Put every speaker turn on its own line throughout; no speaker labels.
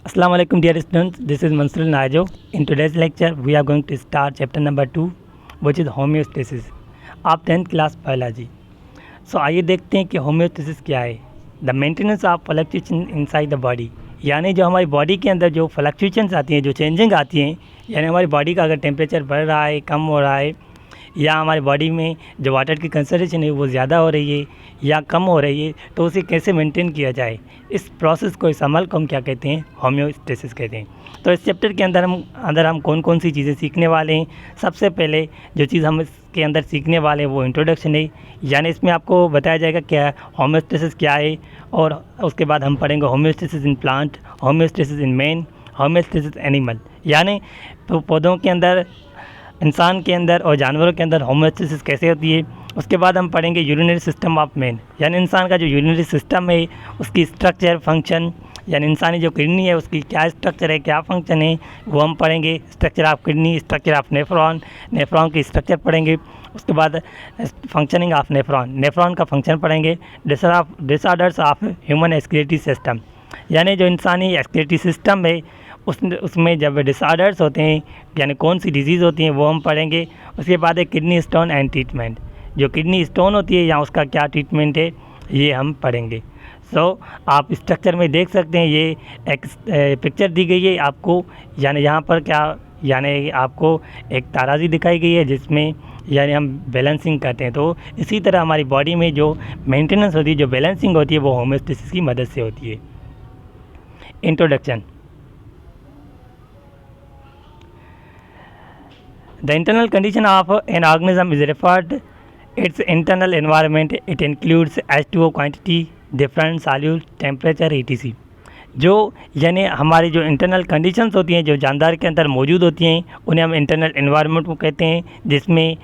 Assalamu alaikum dear students, this is Mansur Najo. In today's lecture we are going to start chapter number 2 which is homeostasis. आप 10th class biology. सो आइए देखते हैं कि homeostasis क्या है। The maintenance of fluctuation inside the body, यानी जो हमारी बॉडी के अंदर जो फ्लक्चुएशंस आती हैं, जो चेंजिंग आती हैं, यानी हमारी बॉडी का अगर टेम्परेचर बढ़ रहा है, कम हो रहा है, या हमारी बॉडी में जो वाटर की कंसंट्रेशन है वो ज़्यादा हो रही है या कम हो रही है, तो उसे कैसे मेंटेन किया जाए, इस प्रोसेस को, इस अमल को हम क्या कहते हैं, होम्योस्टेसिस कहते हैं। तो इस चैप्टर के अंदर हम कौन कौन सी चीज़ें सीखने वाले हैं। सबसे पहले जो चीज़ हम इसके अंदर सीखने वाले हैं वो इंट्रोडक्शन है, यानी इसमें आपको बताया जाएगा क्या होम्योस्टेसिस क्या है, और उसके बाद हम पढ़ेंगे homeostasis in plant, homeostasis in man, homeostasis animal, यानी तो पौधों के अंदर, इंसान के अंदर और जानवरों के अंदर होम्योस्टेसिस कैसे होती है। उसके बाद हम पढ़ेंगे यूरिनरी सिस्टम ऑफ मैन, यानी इंसान का जो यूरिनरी सिस्टम है उसकी स्ट्रक्चर, फंक्शन, यानी इंसानी जो किडनी है उसकी क्या स्ट्रक्चर है, क्या फंक्शन है, वो हम पढ़ेंगे। Structure of kidney, structure of nephron, nephron की स्ट्रक्चर पढ़ेंगे। उसके बाद फंक्शनिंग ऑफ नेफ्रॉन, नेफ्रॉन का फंक्शन पढ़ेंगे। Disorders of human excretory system, यानी जो इंसानी एक्सक्रीटरी सिस्टम है उसमें जब डिसऑर्डर्स होते हैं, यानी कौन सी डिजीज़ होती हैं, वो हम पढ़ेंगे। उसके बाद है किडनी स्टोन एंड ट्रीटमेंट, जो किडनी स्टोन होती है या उसका क्या ट्रीटमेंट है, ये हम पढ़ेंगे। आप स्ट्रक्चर में देख सकते हैं, ये एक पिक्चर दी गई है आपको, यानी यहाँ पर क्या, यानी आपको एक ताराजी दिखाई गई है जिसमें यानी हम बैलेंसिंग करते हैं। तो इसी तरह हमारी बॉडी में जो मेंटेनेंस होती है, जो बैलेंसिंग होती है, वो होम्योस्टेसिस की मदद से होती है। Introduction. The internal condition of an organism is referred its internal environment. It includes H2O quantity, different solute, temperature, etc. जो यानी हमारी जो इंटरनल कंडीशंस होती हैं, जो जानदार के अंदर मौजूद होती हैं, उन्हें हम इंटरनल एनवायरनमेंट को कहते हैं, जिसमें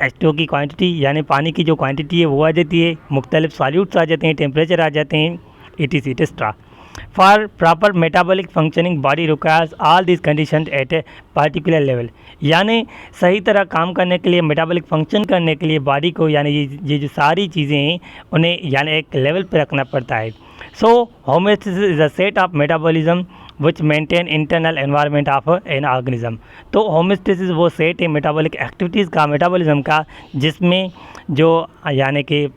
H2O की क्वांटिटी यानी पानी की जो क्वांटिटी है वो आ जाती है, मुख्तलिफ सॉल्यूट्स आ जाते हैं, टेम्परेचर आ जाते हैं, etc. Etcetera. For proper metabolic functioning, body requires all these conditions at a particular level, यानी सही तरह काम करने के लिए, मेटाबॉलिक फंक्शन करने के लिए बॉडी को, यानी ये जो सारी चीज़ें हैं उन्हें यानी एक लेवल पर रखना पड़ता है। So homeostasis is a set of metabolism which maintain internal environment of an organism. तो होम्योस्टेसिस वो सेट है मेटाबॉलिक एक्टिविटीज़ का, मेटाबॉलिज्म का, जिसमें जो यानी कि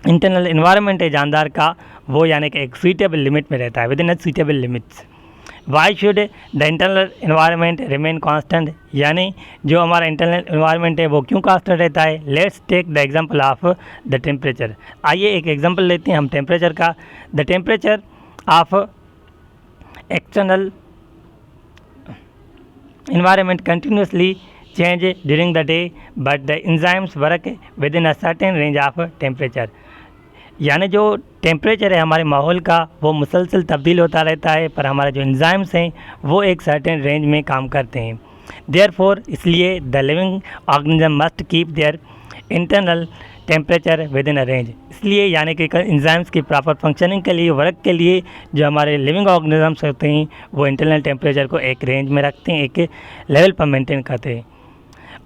इंटरनल इन्वायरमेंट है जानदार का, वो यानी कि एक सुइटेबल लिमिट में रहता है, with in a suitable limits. Why should the internal environment remain constant, यानी जो हमारा इंटरनल इन्वायरमेंट है वो क्यों कांस्टेंट रहता है। Let's take the example of the temperature. आइए एक एग्जांपल लेते हैं हम टेम्परेचर का। The temperature of external environment continuously change during the day, but the enzymes work within a certain range of temperature, यानी जो टेम्परेचर है हमारे माहौल का वो मुसलसल तब्दील होता रहता है, पर हमारे जो एंजाइम्स हैं वो एक सर्टेन रेंज में काम करते हैं। देयरफॉर इसलिए the living organism must keep their internal temperature with in a range, इसलिए यानी कि एंजाइम्स की प्रॉपर फंक्शनिंग के लिए, वर्क के लिए जो हमारे लिविंग ऑर्गेनिजम्स होते हैं वो इंटरनल टेम्परेचर को एक रेंज में रखते हैं, एक लेवल पर मेंटेन करते हैं।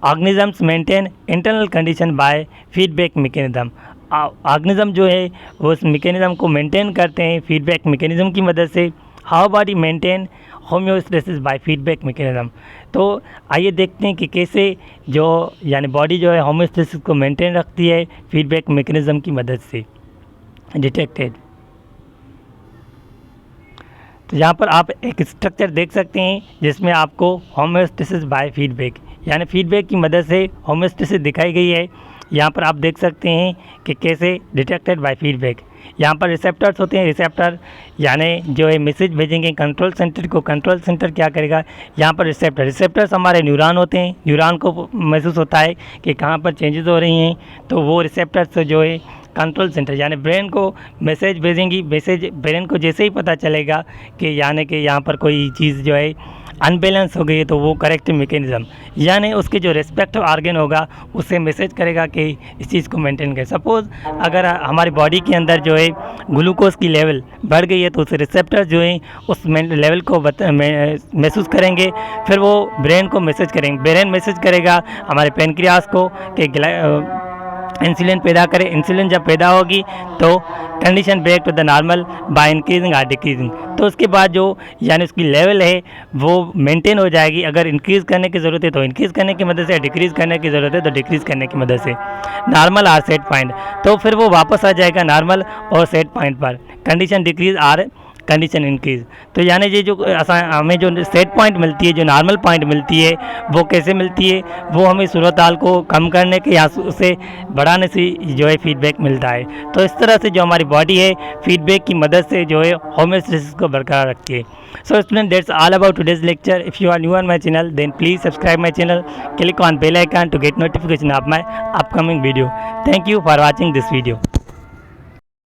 Organisms maintain internal condition bye feedback mechanism, organism जो है वो उस मैकेनिज्म को मेंटेन करते हैं फीडबैक मैकेनिज्म की मदद से। How body maintain homeostasis by feedback mechanism. तो आइए देखते हैं कि कैसे जो यानी बॉडी जो है होम्योस्टेसिस को मेंटेन रखती है फीडबैक मैकेनिज्म की मदद से। डिटेक्टेड, तो यहाँ पर आप एक स्ट्रक्चर देख सकते हैं जिसमें आपको होम्योस्टेसिस बाय फीडबैक, यानी फीडबैक की मदद से होम्योस्टेसिस दिखाई गई है। यहाँ पर आप देख सकते हैं कि कैसे डिटेक्टेड बाय फीडबैक। यहाँ पर रिसेप्टर्स होते हैं, रिसेप्टर यानी जो है मैसेज भेजेंगे कंट्रोल सेंटर को, कंट्रोल सेंटर क्या करेगा, यहाँ पर रिसेप्टर्स हमारे न्यूरॉन होते हैं, न्यूरॉन को महसूस होता है कि कहाँ पर चेंजेस हो रही हैं, तो वो रिसेप्टर्स जो है कंट्रोल सेंटर यानी ब्रेन को मैसेज भेजेंगी। मैसेज ब्रेन को जैसे ही पता चलेगा कि यानी कि यहाँ पर कोई चीज़ जो है अनबैलेंस हो गई है, तो वो करेक्ट मैकेनिज्म यानी उसके जो रेस्पेक्टिव ऑर्गन होगा उससे मैसेज करेगा कि इस चीज़ को मेंटेन करें। सपोज़ अगर हमारी बॉडी के अंदर जो है ग्लूकोज की लेवल बढ़ गई है, तो उस रिसेप्टर जो है उस लेवल को महसूस करेंगे, फिर वो ब्रेन को मैसेज करेंगे, ब्रेन मैसेज करेगा हमारे पेनक्रियास को कि इंसुलिन पैदा करे। इंसुलिन जब पैदा होगी तो condition back to the normal by increasing और डिक्रीजिंग। तो उसके बाद जो यानी उसकी लेवल है वो मेंटेन हो जाएगी। अगर इंक्रीज़ करने की ज़रूरत है तो इंक्रीज़ करने की मदद से, डिक्रीज़ करने की ज़रूरत है तो डिक्रीज़ करने की मदद से। नॉर्मल आर सेट पॉइंट, तो फिर वो वापस आ जाएगा नॉर्मल और सेट पॉइंट पर। Condition decrease or condition increase. तो यानी ये जो हमें जो सेट पॉइंट मिलती है, जो नॉर्मल पॉइंट मिलती है, वो कैसे मिलती है? वो हमें सूरत हाल को कम करने के या उसे बढ़ाने से जो है फीडबैक मिलता है। तो इस तरह से जो हमारी बॉडी है फीडबैक की मदद से जो है होम्योस्टेसिस को बरकरार रखती है। So student, that's all about today's lecture. If you are new on my channel then please subscribe my channel, click on bell icon to get notification of my upcoming video. Thank you for watching this video.